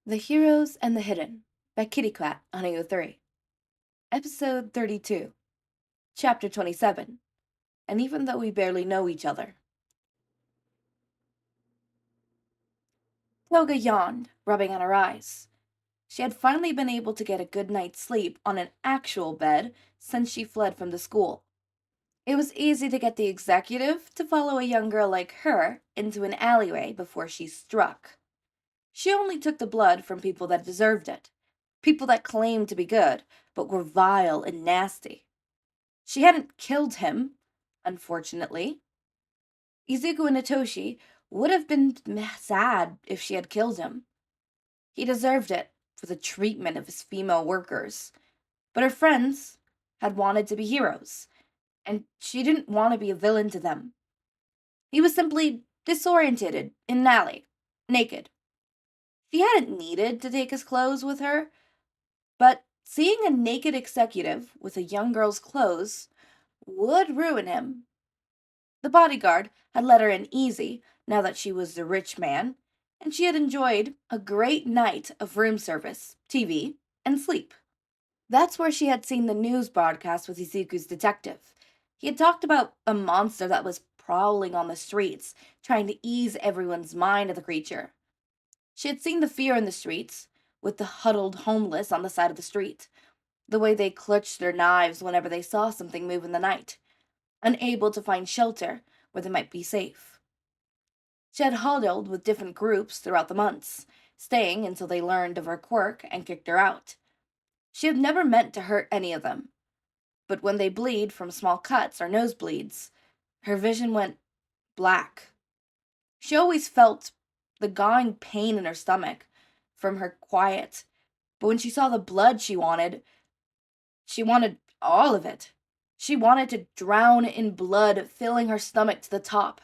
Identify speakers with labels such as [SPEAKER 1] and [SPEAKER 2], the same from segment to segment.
[SPEAKER 1] The Heroes and the Hidden by Kitty Cat on AO3. Episode 32. Chapter 27. And Even Though We Barely Know Each Other. Toga yawned, rubbing at her eyes. She had finally been able to get a good night's sleep on an actual bed since she fled from the school. It was easy to get the executive to follow a young girl like her into an alleyway before she struck. She only took the blood from people that deserved it. People that claimed to be good, but were vile and nasty. She hadn't killed him, unfortunately. Izuku and Hitoshi would have been sad if she had killed him. He deserved it for the treatment of his female workers. But her friends had wanted to be heroes, and she didn't want to be a villain to them. He was simply disoriented in an alley, naked. She hadn't needed to take his clothes with her, but seeing a naked executive with a young girl's clothes would ruin him. The bodyguard had let her in easy now that she was the rich man, and she had enjoyed a great night of room service, TV, and sleep. That's where she had seen the news broadcast with Izuku's detective. He had talked about a monster that was prowling on the streets, trying to ease everyone's mind of the creature. She had seen the fear in the streets, with the huddled homeless on the side of the street, the way they clutched their knives whenever they saw something move in the night, unable to find shelter where they might be safe. She had huddled with different groups throughout the months, staying until they learned of her quirk and kicked her out. She had never meant to hurt any of them, but when they bleed from small cuts or nosebleeds, her vision went black. She always felt the gnawing pain in her stomach from her quiet, but when she saw the blood she wanted all of it. She wanted to drown in blood, filling her stomach to the top.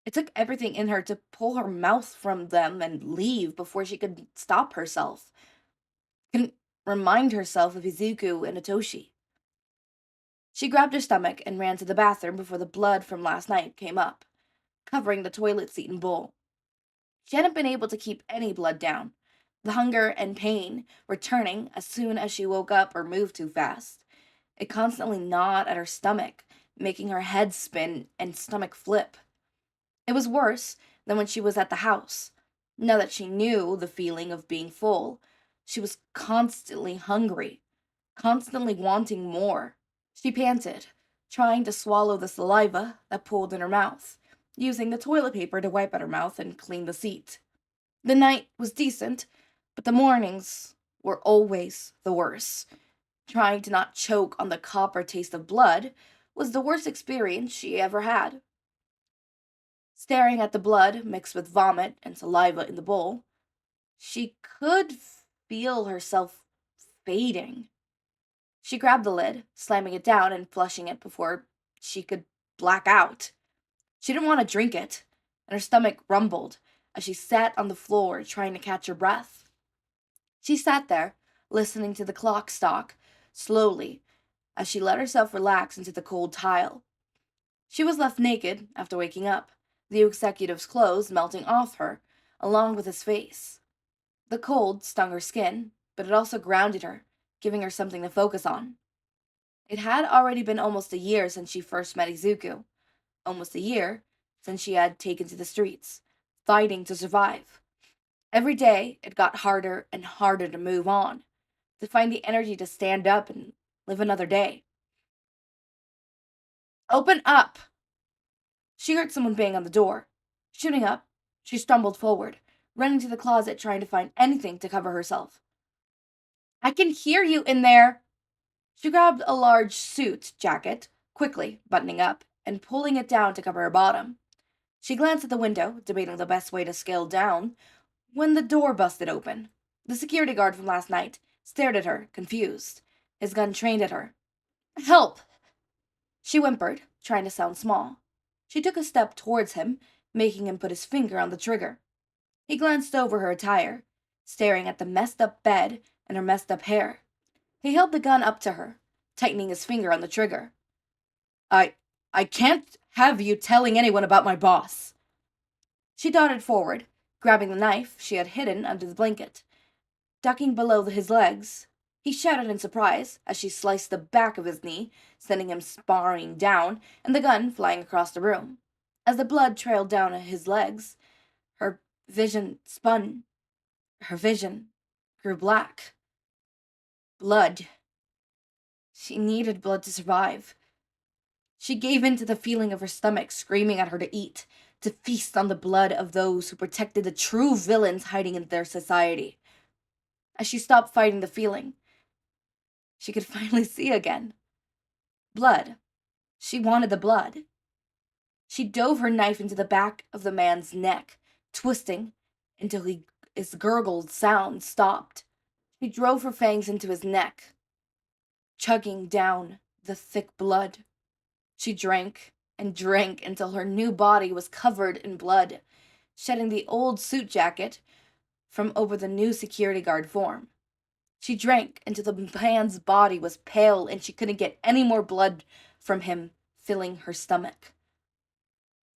[SPEAKER 1] It took everything in her to pull her mouth from them and leave before she could stop herself. Couldn't remind herself of Izuku and Hitoshi. She grabbed her stomach and ran to the bathroom before the blood from last night came up, covering the toilet seat and bowl. She hadn't been able to keep any blood down, the hunger and pain returning as soon as she woke up or moved too fast. It constantly gnawed at her stomach, making her head spin and stomach flip. It was worse than when she was at the house. Now that she knew the feeling of being full, she was constantly hungry, constantly wanting more. She panted, trying to swallow the saliva that pooled in her mouth, using the toilet paper to wipe at her mouth and clean the seat. The night was decent, but the mornings were always the worst. Trying to not choke on the copper taste of blood was the worst experience she ever had. Staring at the blood mixed with vomit and saliva in the bowl, she could feel herself fading. She grabbed the lid, slamming it down and flushing it before she could black out. She didn't want to drink it, and her stomach rumbled as she sat on the floor trying to catch her breath. She sat there, listening to the clock stock, slowly, as she let herself relax into the cold tile. She was left naked after waking up, the executive's clothes melting off her, along with his face. The cold stung her skin, but it also grounded her, giving her something to focus on. It had already been almost a year since she first met Izuku, almost a year since she had taken to the streets, fighting to survive. Every day, it got harder and harder to move on, to find the energy to stand up and live another day. Open up! She heard someone bang on the door. Shooting up, she stumbled forward, running to the closet trying to find anything to cover herself. I can hear you in there! She grabbed a large suit jacket, quickly buttoning up and pulling it down to cover her bottom. She glanced at the window, debating the best way to scale down, when the door busted open. The security guard from last night stared at her, confused, his gun trained at her. Help! She whimpered, trying to sound small. She took a step towards him, making him put his finger on the trigger. He glanced over her attire, staring at the messed up bed and her messed up hair. He held the gun up to her, tightening his finger on the trigger. I can't have you telling anyone about my boss. She darted forward, Grabbing the knife she had hidden under the blanket, ducking below his legs, he shouted in surprise as she sliced the back of his knee, sending him sparring down and the gun flying across the room. As the blood trailed down his legs, her vision spun. Her vision grew black. Blood. She needed blood to survive. She gave in to the feeling of her stomach screaming at her to eat, to feast on the blood of those who protected the true villains hiding in their society. As she stopped fighting the feeling, she could finally see again. Blood. She wanted the blood. She dove her knife into the back of the man's neck, twisting until his gurgled sound stopped. She drove her fangs into his neck, chugging down the thick blood. She drank and drank until her new body was covered in blood, shedding the old suit jacket from over the new security guard form. She drank until the man's body was pale and she couldn't get any more blood from him filling her stomach.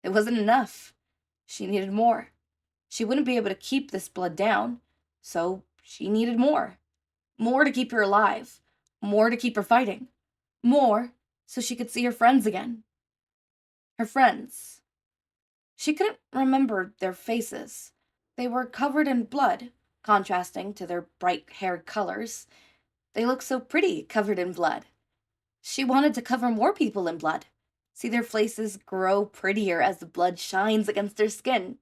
[SPEAKER 1] It wasn't enough. She needed more. She wouldn't be able to keep this blood down, so she needed more. More to keep her alive. More to keep her fighting. More so she could see her friends again. Her friends. She couldn't remember their faces. They were covered in blood, contrasting to their bright haired colors. They looked so pretty, covered in blood. She wanted to cover more people in blood, see their faces grow prettier as the blood shines against their skin.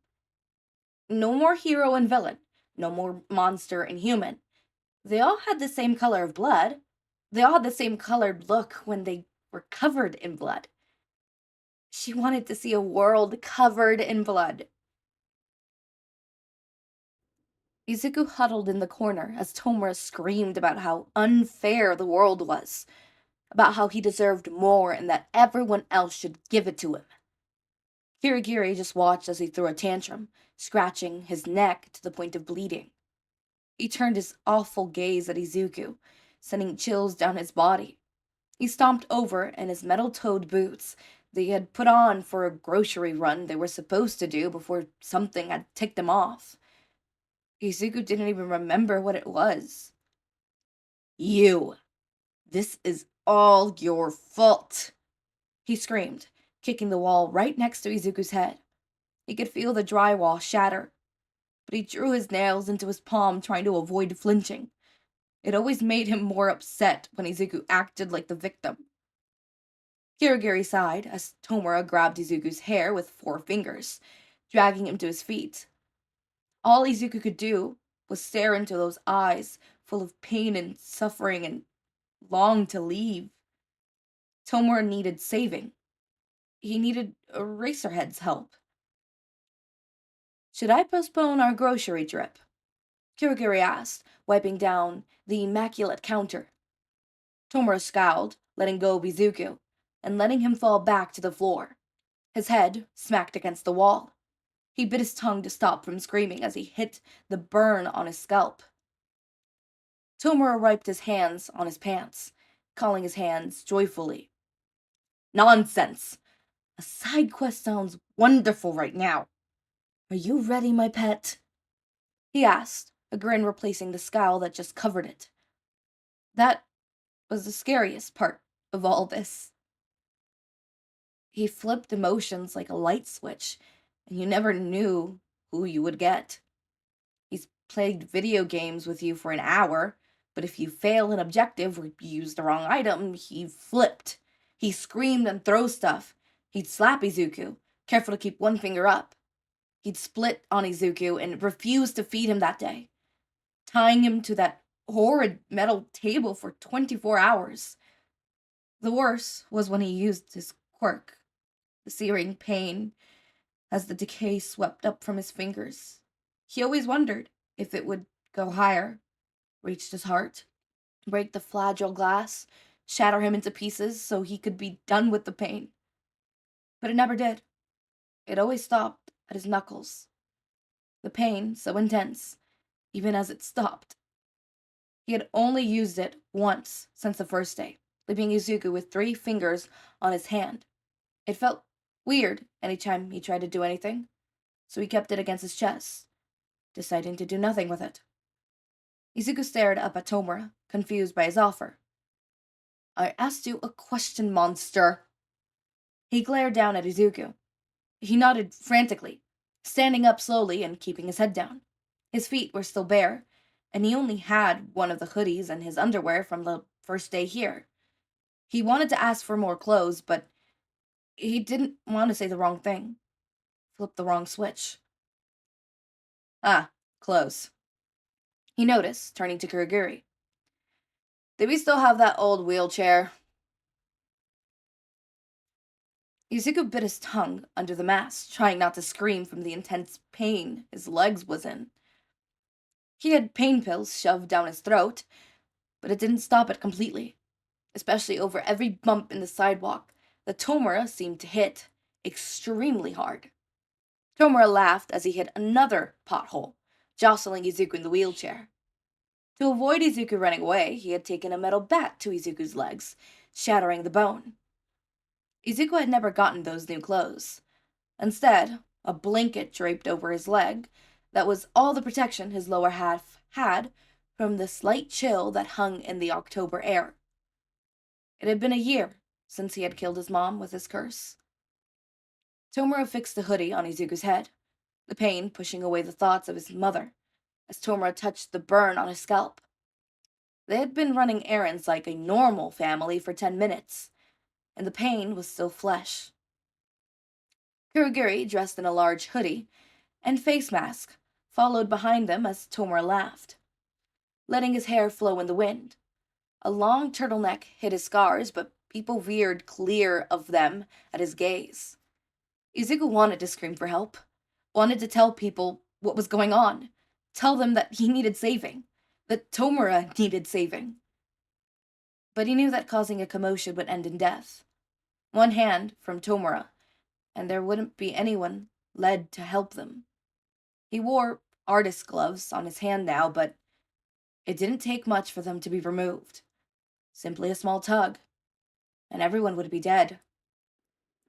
[SPEAKER 1] No more hero and villain, no more monster and human. They all had the same color of blood. They all had the same colored look when they were covered in blood. She wanted to see a world covered in blood. Izuku huddled in the corner as Tomura screamed about how unfair the world was, about how he deserved more and that everyone else should give it to him. Kirigiri just watched as he threw a tantrum, scratching his neck to the point of bleeding. He turned his awful gaze at Izuku, sending chills down his body. He stomped over in his metal-toed boots that he had put on for a grocery run they were supposed to do before something had ticked him off. Izuku didn't even remember what it was. You. This is all your fault, he screamed, kicking the wall right next to Izuku's head. He could feel the drywall shatter, but he drew his nails into his palm trying to avoid flinching. It always made him more upset when Izuku acted like the victim. Kirigiri sighed as Tomura grabbed Izuku's hair with 4 fingers, dragging him to his feet. All Izuku could do was stare into those eyes full of pain and suffering and long to leave. Tomura needed saving. He needed Eraserhead's help. Should I postpone our grocery trip? Kirigiri asked, wiping down the immaculate counter. Tomura scowled, letting go of Izuku, and letting him fall back to the floor. His head smacked against the wall. He bit his tongue to stop from screaming as he hit the burn on his scalp. Tomura wiped his hands on his pants, calling his hands joyfully. Nonsense! A side quest sounds wonderful right now. Are you ready, my pet? He asked, a grin replacing the scowl that just covered it. That was the scariest part of all this. He flipped emotions like a light switch, and you never knew who you would get. He's played video games with you for an hour, but if you fail an objective or use the wrong item, he flipped. He screamed and threw stuff. He'd slap Izuku, careful to keep one finger up. He'd split on Izuku and refused to feed him that day, tying him to that horrid metal table for 24 hours. The worst was when he used his quirk, the searing pain as the decay swept up from his fingers. He always wondered if it would go higher, reach his heart, break the fragile glass, shatter him into pieces so he could be done with the pain. But it never did. It always stopped at his knuckles. The pain so intense, even as it stopped. He had only used it once since the first day, leaving Izuku with 3 fingers on his hand. It felt weird anytime he tried to do anything, so he kept it against his chest, deciding to do nothing with it. Izuku stared up at Tomura, confused by his offer. "I asked you a question, monster." He glared down at Izuku. He nodded frantically, standing up slowly and keeping his head down. His feet were still bare, and he only had one of the hoodies and his underwear from the first day here. He wanted to ask for more clothes, but he didn't want to say the wrong thing. Flip the wrong switch. "Ah, clothes," he noticed, turning to Kurogiri. "Do we still have that old wheelchair?" Izuku bit his tongue under the mask, trying not to scream from the intense pain his legs was in. He had pain pills shoved down his throat, but it didn't stop it completely, especially over every bump in the sidewalk that Tomura seemed to hit extremely hard. Tomura laughed as he hit another pothole, jostling Izuku in the wheelchair. To avoid Izuku running away, he had taken a metal bat to Izuku's legs, shattering the bone. Izuku had never gotten those new clothes. Instead, a blanket draped over his leg that was all the protection his lower half had from the slight chill that hung in the October air. It had been a year since he had killed his mom with his curse. Tomura fixed the hoodie on Izuku's head, the pain pushing away the thoughts of his mother, as Tomura touched the burn on his scalp. They had been running errands like a normal family for 10 minutes, and the pain was still flesh. Kurogiri, dressed in a large hoodie and face mask, followed behind them as Tomura laughed, letting his hair flow in the wind. A long turtleneck hid his scars, but people veered clear of them at his gaze. Izuku wanted to scream for help, wanted to tell people what was going on, tell them that he needed saving, that Tomura needed saving. But he knew that causing a commotion would end in death. One hand from Tomura, and there wouldn't be anyone led to help them. He wore artist gloves on his hand now, but it didn't take much for them to be removed. Simply a small tug, and everyone would be dead.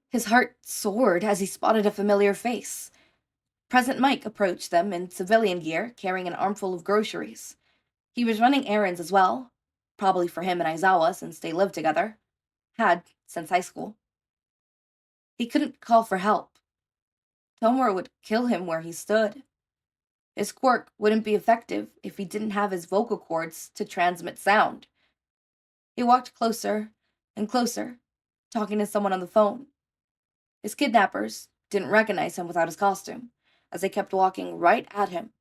[SPEAKER 1] His heart soared as he spotted a familiar face. Present Mike approached them in civilian gear, carrying an armful of groceries. He was running errands as well, probably for him and Aizawa since they lived together. Had since high school. He couldn't call for help. Tomura would kill him where he stood. His quirk wouldn't be effective if he didn't have his vocal cords to transmit sound. He walked closer and closer, talking to someone on the phone. His kidnappers didn't recognize him without his costume, as they kept walking right at him.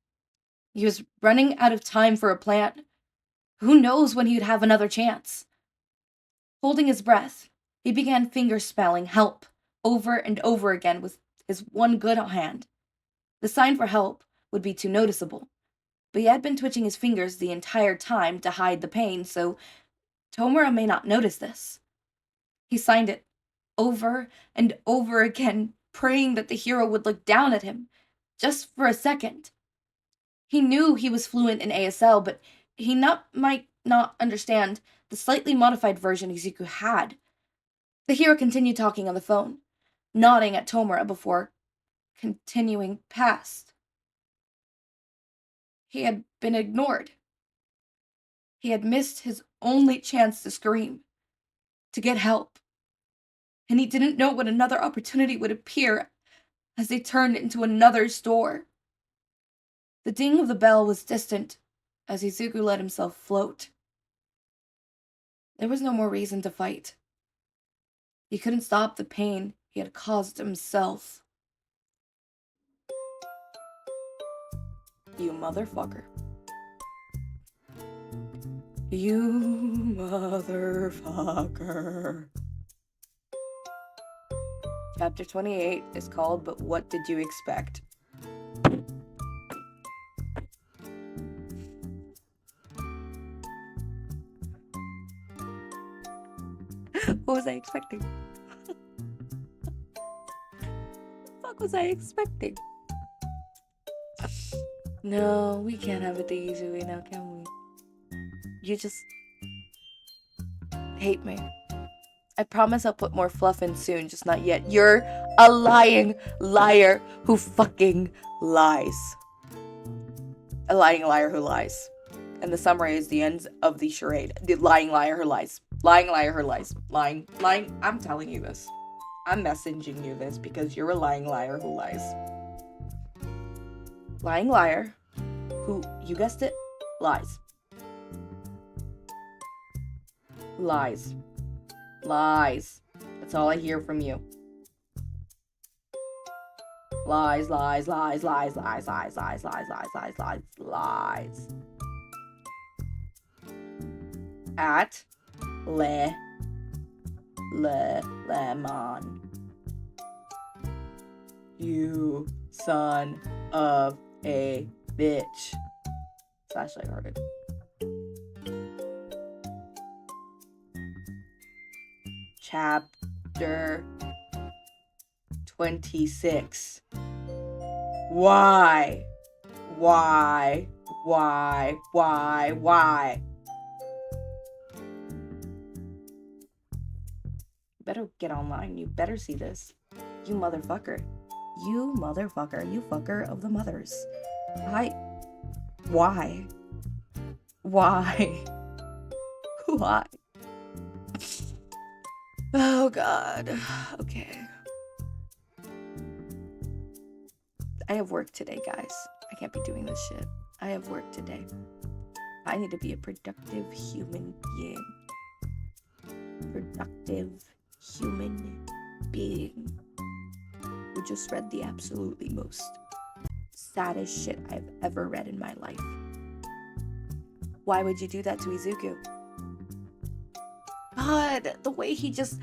[SPEAKER 1] He was running out of time for a plan. Who knows when he'd have another chance? Holding his breath, he began finger-spelling help over and over again with his one good hand. The sign for help would be too noticeable, but he had been twitching his fingers the entire time to hide the pain, so Tomura may not notice this. He signed it over and over again, praying that the hero would look down at him, just for a second. He knew he was fluent in ASL, but he might not understand the slightly modified version Izuku had. The hero continued talking on the phone, nodding at Tomura before continuing past. He had been ignored. He had missed his only chance to scream, to get help. And he didn't know when another opportunity would appear as they turned into another store. The ding of the bell was distant as Izuku let himself float. There was no more reason to fight. He couldn't stop the pain he had caused himself. You motherfucker. You motherfucker. Chapter 28 is called But What Did You Expect? What was I expecting? What was I expecting? No, we can't have it the easy way now, can we? You just hate me. I promise I'll put more fluff in soon, just not yet. You're a lying liar who fucking lies. A lying liar who lies. And the summary is the end of the charade. The lying liar who lies. Lying liar who lies. Lying. I'm telling you this. I'm messaging you this because you're a lying liar who lies. Lying liar who, you guessed it, lies. Lies. Lies. That's all I hear from you. Lies, lies, lies, lies, lies, lies, lies, lies, lies, lies, lies, lies. At lemon. You son of a bitch. Slash lighthearted. Chapter 26. Why? You better get online. You better see this. You motherfucker. You motherfucker. You fucker of the mothers. Why? Why? Oh god. Okay. I have work today, guys. I can't be doing this shit. I have work today. I need to be a productive human being. Productive human being. Who just read the absolutely most saddest shit I've ever read in my life. Why would you do that to Izuku? God, the way he just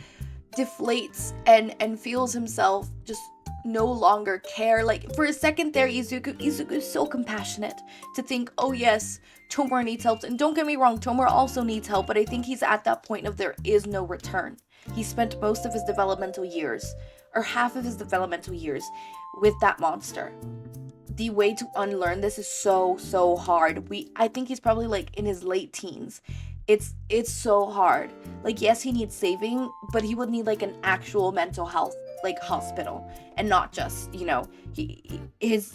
[SPEAKER 1] deflates and feels himself just no longer care. Like, for a second there, Izuku is so compassionate to think, oh yes, Tomura needs help. And don't get me wrong, Tomura also needs help, but I think he's at that point of there is no return. He spent most of his developmental years, or half of his developmental years, with that monster. The way to unlearn this is so hard. I think he's probably like in his late teens. It's so hard. Like, yes, he needs saving, but he would need like an actual mental health like hospital, and not just, you know, his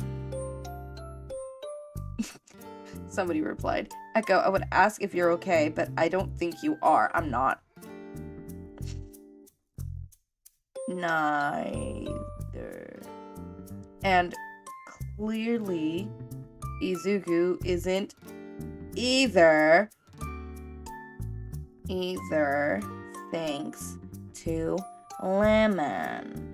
[SPEAKER 1] somebody replied, Echo, I would ask if you're okay, but I don't think you are. I'm not. Neither. And clearly Izuku isn't either thanks to Lemon.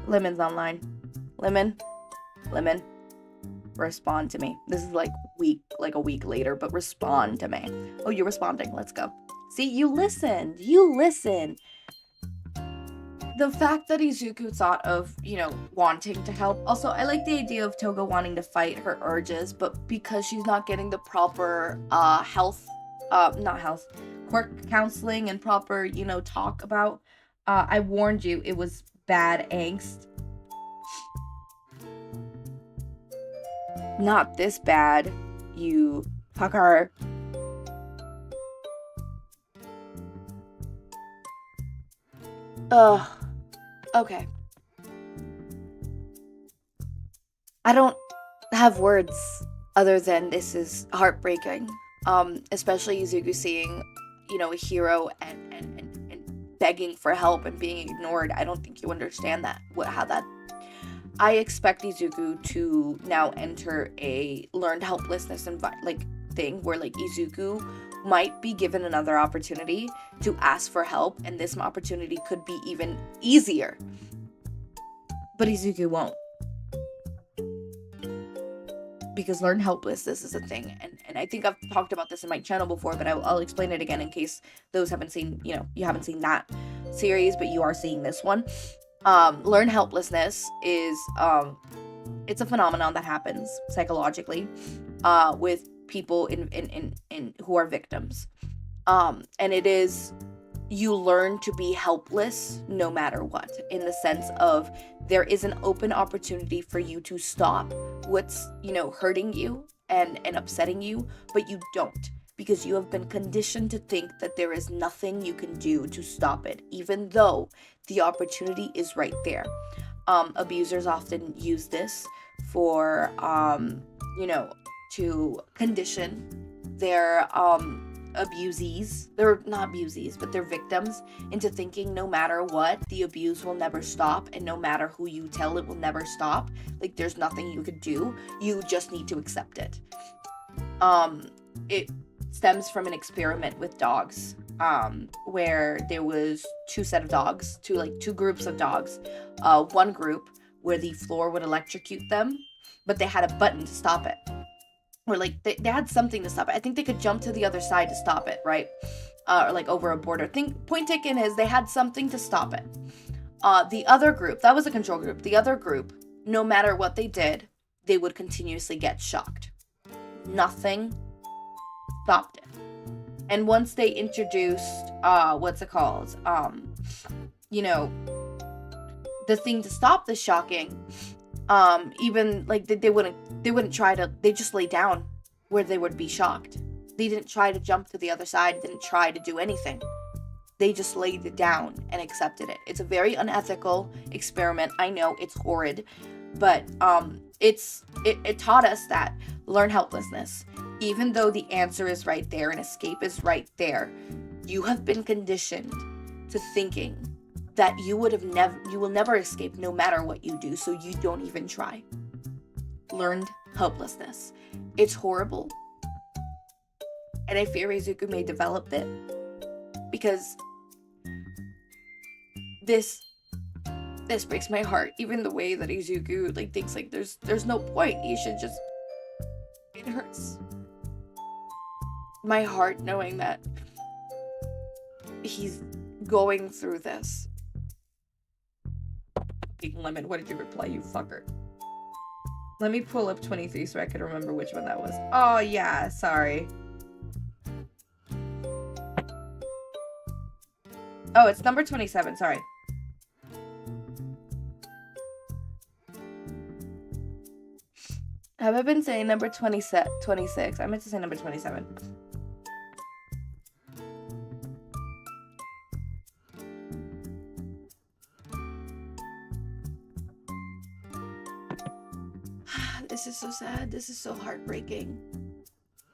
[SPEAKER 1] Lemon's online. Lemon, respond to me. This is like a week later, but respond to me. Oh, you're responding. Let's go. See, you listened. The fact that Izuku thought of, you know, wanting to help. Also, I like the idea of Toga wanting to fight her urges, but because she's not getting the proper quirk counseling and proper, you know, talk about, I warned you, it was bad angst. Not this bad, you fucker. Okay. I don't have words other than this is heartbreaking. Especially Izuku seeing, you know, a hero and begging for help and being ignored. I don't think you understand that. I expect Izuku to now enter a learned helplessness thing where like Izuku might be given another opportunity to ask for help, and this opportunity could be even easier. But Izuku won't. Because learned helplessness is a thing, and I think I've talked about this in my channel before, but I'll explain it again in case those haven't seen, you know, you haven't seen that series, but you are seeing this one. Learned helplessness is, it's a phenomenon that happens psychologically, with people in who are victims. And it is, you learn to be helpless no matter what, in the sense of there is an open opportunity for you to stop what's, you know, hurting you and upsetting you, but you don't, because you have been conditioned to think that there is nothing you can do to stop it, even though the opportunity is right there. Abusers often use this for, to condition their abusees, they're not abusees, but their victims, into thinking no matter what, the abuse will never stop, and no matter who you tell, it will never stop. Like, there's nothing you could do. You just need to accept it. It stems from an experiment with dogs, where there was two groups of dogs. One group where the floor would electrocute them, but they had a button to stop it. Or like they had something to stop it. I think they could jump to the other side to stop it, right? Or like over a border. Point taken is they had something to stop it. The other group, that was a control group. The other group, no matter what they did, they would continuously get shocked. Nothing stopped it. And once they introduced, the thing to stop the shocking, even like they wouldn't try to, they just lay down where they would be shocked. They didn't try to jump to the other side, didn't try to do anything. They just laid it down and accepted it. It's a very unethical experiment. I know it's horrid, but it taught us that learn helplessness. Even though the answer is right there and escape is right there, you have been conditioned to thinking that you will never escape no matter what you do, so you don't even try. Learned helplessness. It's horrible. And I fear Izuku may develop it, because this breaks my heart. Even the way that Izuku thinks there's no point. You should just. It hurts my heart knowing that he's going through this. Lemon, what did you reply, you fucker? Let me pull up 23 so I can remember which one that was. Oh yeah, sorry. Oh, it's number 27, sorry. Have I been saying number 26? I meant to say number 27. This is so sad. This is so heartbreaking.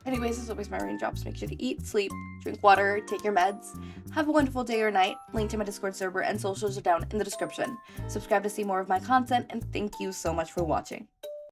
[SPEAKER 1] Anyways, as always, my raindrops. Make sure to eat, sleep, drink water, take your meds. Have a wonderful day or night. Link to my Discord server and socials are down in the description. Subscribe to see more of my content, and thank you so much for watching.